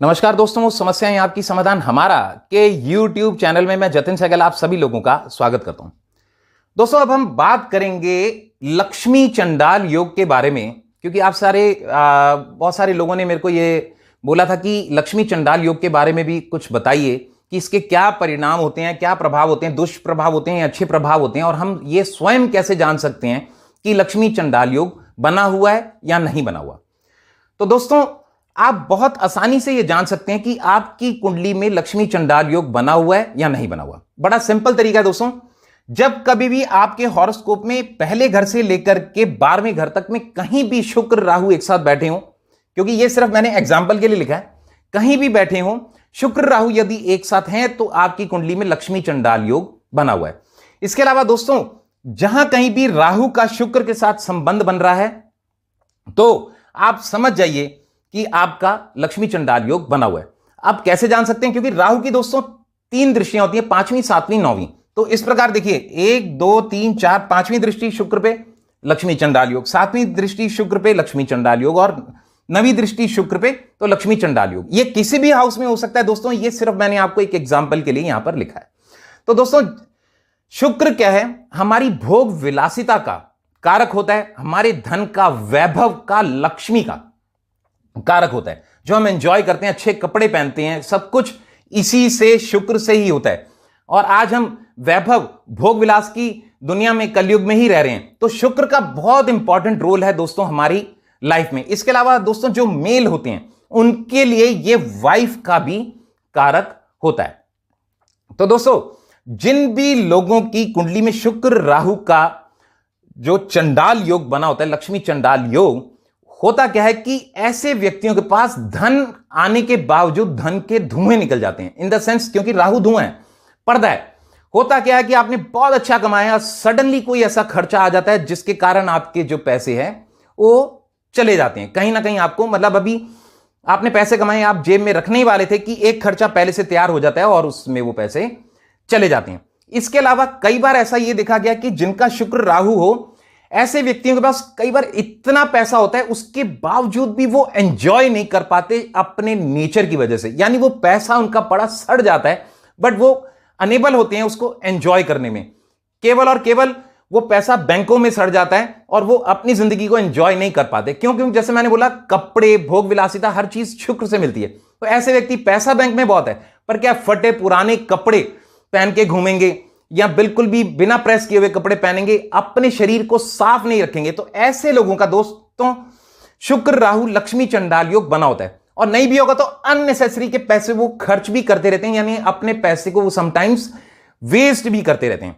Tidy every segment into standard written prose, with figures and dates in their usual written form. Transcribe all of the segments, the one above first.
नमस्कार दोस्तों, उस समस्याएं आपकी समाधान हमारा के YouTube चैनल में मैं जतिन सहगल आप सभी लोगों का स्वागत करता हूं। दोस्तों, अब हम बात करेंगे लक्ष्मी चंडाल योग के बारे में, क्योंकि आप बहुत सारे लोगों ने मेरे को ये बोला था कि लक्ष्मी चंडाल योग के बारे में भी कुछ बताइए कि इसके क्या परिणाम होते हैं, क्या प्रभाव होते हैं, दुष्प्रभाव होते हैं, अच्छे प्रभाव होते हैं, और हम ये स्वयं कैसे जान सकते हैं कि लक्ष्मी चंडाल योग बना हुआ है या नहीं बना हुआ। तो दोस्तों, आप बहुत आसानी से यह जान सकते हैं कि आपकी कुंडली में लक्ष्मी चंडाल योग बना हुआ है या नहीं बना हुआ। बड़ा सिंपल तरीका है दोस्तों। जब कभी भी आपके हॉरोस्कोप में पहले घर से लेकर के 12वें घर तक में कहीं भी शुक्र राहु एक साथ बैठे हों, क्योंकि यह सिर्फ मैंने एग्जाम्पल के लिए लिखा है, कहीं भी बैठे हों, शुक्र राहु यदि एक साथ हैं तो आपकी कुंडली में लक्ष्मी चंडाल योग बना हुआ है। इसके अलावा दोस्तों, जहां कहीं भी राहु का शुक्र के साथ संबंध बन रहा है तो आप समझ जाइए कि आपका लक्ष्मी चंडाल योग बना हुआ है। आप कैसे जान सकते हैं? क्योंकि राहु की दोस्तों 3 दृष्टियां होती हैं, 5वीं, 7वीं, 9वीं। तो इस प्रकार देखिए, 1, 2, 3, 4, 5वीं दृष्टि शुक्र पे लक्ष्मी चंडाल योग, 7वीं दृष्टि शुक्र पे लक्ष्मी चंडाल योग, और 9वीं दृष्टि शुक्र पे तो लक्ष्मी चंडाल योग। ये किसी भी हाउस में हो सकता है दोस्तों। ये सिर्फ मैंने आपको एक एग्जाम्पल के लिए यहां पर लिखा है। तो दोस्तों, शुक्र क्या है? हमारी भोग विलासिता का कारक होता है, हमारे धन का, वैभव का, लक्ष्मी का कारक होता है। जो हम एंजॉय करते हैं, अच्छे कपड़े पहनते हैं, सब कुछ इसी से, शुक्र से ही होता है। और आज हम वैभव, भोग विलास की दुनिया में, कलयुग में ही रह रहे हैं। तो शुक्र का बहुत इंपॉर्टेंट रोल है दोस्तों हमारी लाइफ में। इसके अलावा दोस्तों, जो मेल होते हैं उनके लिए यह वाइफ का भी कारक होता है। तो दोस्तों, जिन भी लोगों की कुंडली में शुक्र राहु का जो चंडाल योग बना होता है, लक्ष्मी चंडाल योग, होता क्या है कि ऐसे व्यक्तियों के पास धन आने के बावजूद धन के धुएं निकल जाते हैं। इन द सेंस, क्योंकि राहु धुआं है, पर्दा है। होता क्या है कि आपने बहुत अच्छा कमाया, सडनली कोई ऐसा खर्चा आ जाता है जिसके कारण आपके जो पैसे हैं वो चले जाते हैं कहीं ना कहीं। आपको मतलब अभी आपने पैसे कमाए, आप जेब में रखने ही वाले थे कि एक खर्चा पहले से तैयार हो जाता है और उसमें वो पैसे चले जाते हैं। इसके अलावा कई बार ऐसा यह देखा गया कि जिनका शुक्र राहु हो, ऐसे व्यक्तियों के पास कई बार इतना पैसा होता है, उसके बावजूद भी वो एंजॉय नहीं कर पाते अपने नेचर की वजह से। यानी वो पैसा उनका पड़ा सड़ जाता है, बट वो अनेबल होते हैं उसको एंजॉय करने में। केवल और केवल वो पैसा बैंकों में सड़ जाता है और वो अपनी जिंदगी को एंजॉय नहीं कर पाते। क्यों? क्योंकि जैसे मैंने बोला, कपड़े, भोग विलासिता, हर चीज शुक्र से मिलती है। तो ऐसे व्यक्ति, पैसा बैंक में बहुत है, पर क्या फटे पुराने कपड़े पहन के घूमेंगे या बिल्कुल भी बिना प्रेस किए हुए कपड़े पहनेंगे, अपने शरीर को साफ नहीं रखेंगे। तो ऐसे लोगों का दोस्तों शुक्र राहु लक्ष्मी चंडाल योग बना होता है। और नहीं भी होगा तो अननेसेसरी के पैसे वो खर्च भी करते रहते हैं, यानी अपने पैसे को वो समटाइम्स वेस्ट भी करते रहते हैं।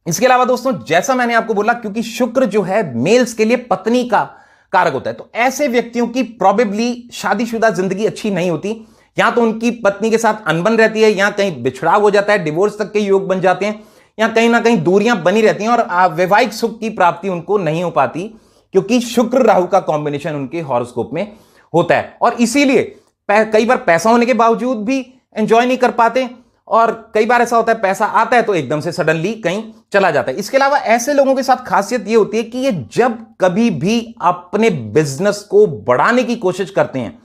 इसके अलावा दोस्तों, जैसा मैंने आपको बोला, क्योंकि शुक्र जो है मेल्स के लिए पत्नी का कारक होता है, तो ऐसे व्यक्तियों की प्रोबेबली शादीशुदा जिंदगी अच्छी नहीं होती। या तो उनकी पत्नी के साथ अनबन रहती है, या कहीं बिछड़ाव हो जाता है, डिवोर्स तक के योग बन जाते हैं, या कहीं ना कहीं दूरियां बनी रहती हैं और वैवाहिक सुख की प्राप्ति उनको नहीं हो पाती, क्योंकि शुक्र राहु का कॉम्बिनेशन उनके हॉरोस्कोप में होता है। और इसीलिए कई बार पैसा होने के बावजूद भी एंजॉय नहीं कर पाते, और कई बार ऐसा होता है पैसा आता है तो एकदम से सडनली कहीं चला जाता है। इसके अलावा ऐसे लोगों के साथ खासियत यह होती है कि ये जब कभी भी अपने बिजनेस को बढ़ाने की कोशिश करते हैं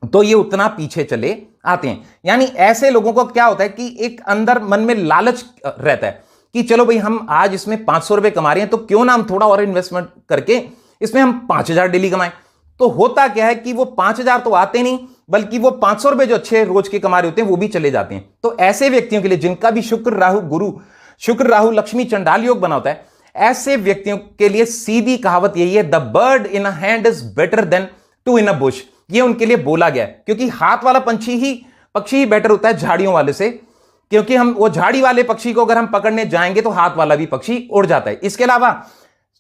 तो ये उतना पीछे चले आते हैं। यानी ऐसे लोगों को क्या होता है कि एक अंदर मन में लालच रहता है कि चलो भाई, हम आज इसमें 500 रुपए कमा रहे हैं, तो क्यों ना हम थोड़ा और इन्वेस्टमेंट करके इसमें हम 5000 डेली कमाएं। तो होता क्या है कि वो 5000 तो आते नहीं, बल्कि वो 500 रुपए जो अच्छे रोज के कमा रहे होते हैं वो भी चले जाते हैं। तो ऐसे व्यक्तियों के लिए, जिनका भी शुक्र राहु गुरु, शुक्र राहु लक्ष्मी चंडाल योग बना होता है, ऐसे व्यक्तियों के लिए सीधी कहावत यही है, the bird in a hand is better than two in a bush. ये उनके लिए बोला गया है, क्योंकि हाथ वाला पक्षी ही बेटर होता है झाड़ियों वाले से, क्योंकि हम वो झाड़ी वाले पक्षी को अगर हम पकड़ने जाएंगे तो हाथ वाला भी पक्षी उड़ जाता है। इसके अलावा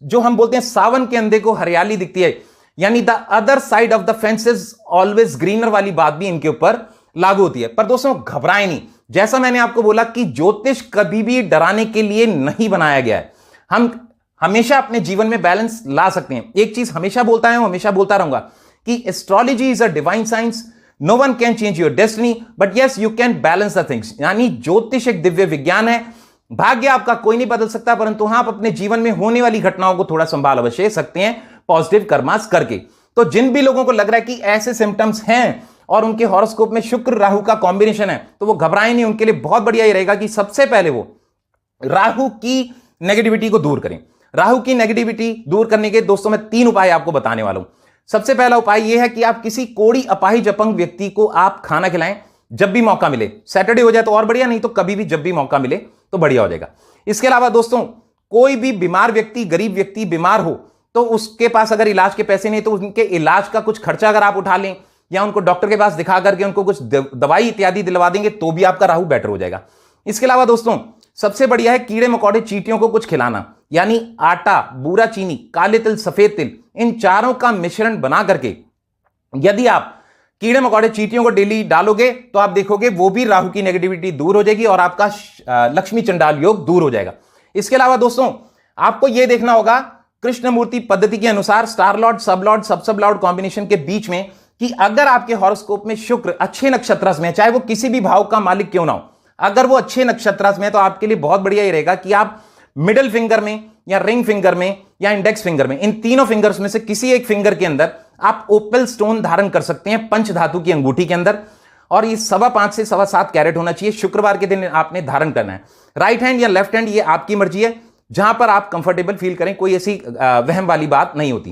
जो हम बोलते हैं, सावन के अंधे को हरियाली दिखती है, यानी the other side of the fence is always greener वाली बात भी इनके ऊपर लागू होती है। पर दोस्तों, घबराएं नहीं। जैसा मैंने आपको बोला कि ज्योतिष कभी भी डराने के लिए नहीं बनाया गया है। हम हमेशा अपने जीवन में बैलेंस ला सकते हैं। एक चीज हमेशा बोलता है, हमेशा बोलता रहूंगा कि astrology is a divine science, no one can change your destiny, but yes you can balance the things. यानी ज्योतिष एक दिव्य विज्ञान है। भाग्य आपका कोई नहीं बदल सकता, परंतु हाँ, आप अपने जीवन में होने वाली घटनाओं को थोड़ा संभाल अवश्य सकते हैं, पॉजिटिव कर्मास करके। तो जिन भी लोगों को लग रहा है कि ऐसे सिम्टम्स हैं और उनके हॉरोस्कोप में शुक्र राहु का कॉम्बिनेशन है, तो वो घबराएं नहीं। उनके लिए बहुत बढ़िया ये रहेगा कि सबसे पहले वो राहु की नेगेटिविटी को दूर करें। राहु की नेगेटिविटी दूर करने के दोस्तों मैं 3 उपाय आपको बताने वाला हूं। सबसे पहला उपाय यह है कि आप किसी कोढ़ी अपाहिज अपंग व्यक्ति को आप खाना खिलाएं जब भी मौका मिले। सैटरडे हो जाए तो और बढ़िया, नहीं तो कभी भी जब भी मौका मिले तो बढ़िया हो जाएगा। इसके अलावा दोस्तों कोई भी बीमार व्यक्ति, गरीब व्यक्ति बीमार हो तो उसके पास अगर इलाज के पैसे नहीं तो उनके इलाज का कुछ खर्चा अगर आप उठा लें या उनको डॉक्टर के पास दिखा करके उनको कुछ दवाई इत्यादि दिलवा देंगे तो भी आपका राहु बेटर हो जाएगा। इसके अलावा दोस्तों सबसे बढ़िया है कीड़े मकोड़े चींटियों को कुछ खिलाना, यानी आटा, बूरा चीनी, काले तिल, सफेद तिल, इन चारों का मिश्रण बना करके यदि आप कीड़े मकोड़े चींटियों को डेली डालोगे तो आप देखोगे वो भी राहु की नेगेटिविटी दूर हो जाएगी और आपका लक्ष्मी चंडाल योग दूर हो जाएगा। इसके अलावा दोस्तों आपको यह देखना होगा कृष्णमूर्ति पद्धति के अनुसार स्टार लॉर्ड, सब लॉर्ड, सब लॉर्ड कॉम्बिनेशन के बीच में कि अगर आपके हॉरोस्कोप में शुक्र अच्छे नक्षत्र में, चाहे वो किसी भी भाव का मालिक क्यों ना हो, अगर वो अच्छे नक्षत्र में है तो आपके लिए बहुत बढ़िया ही रहेगा कि आप मिडिल फिंगर में या रिंग फिंगर में या इंडेक्स फिंगर में, इन तीनों फिंगर्स में से किसी एक फिंगर के अंदर आप ओपल स्टोन धारण कर सकते हैं पंच धातु की अंगूठी के अंदर, और ये 5.25 से 7.25 कैरेट होना चाहिए। शुक्रवार के दिन आपने धारण करना है। राइट हैंड या लेफ्ट हैंड ये आपकी मर्जी है, जहां पर आप कंफर्टेबल फील करें, कोई ऐसी वहम वाली बात नहीं होती।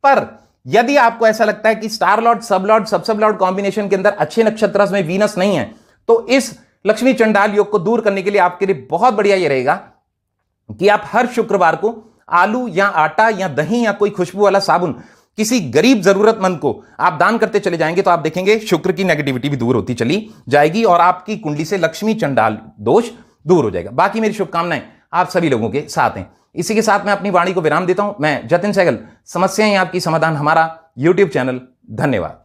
पर यदि आपको ऐसा लगता है कि स्टार लॉर्ड, सब लॉर्ड, सब लॉर्ड कॉम्बिनेशन के अंदर अच्छे नक्षत्र में वीनस नहीं है, तो इस लक्ष्मी चंडाल योग को दूर करने के लिए आपके लिए बहुत बढ़िया यह रहेगा कि आप हर शुक्रवार को आलू या आटा या दही या कोई खुशबू वाला साबुन किसी गरीब जरूरतमंद को आप दान करते चले जाएंगे तो आप देखेंगे शुक्र की नेगेटिविटी भी दूर होती चली जाएगी और आपकी कुंडली से लक्ष्मी चंडाल दोष दूर हो जाएगा। बाकी मेरी शुभकामनाएं आप सभी लोगों के साथ हैं। इसी के साथ मैं अपनी वाणी को विराम देता हूं। मैं जतिन सहगल, समस्याएं आपकी, समाधान हमारा, यूट्यूब चैनल। धन्यवाद।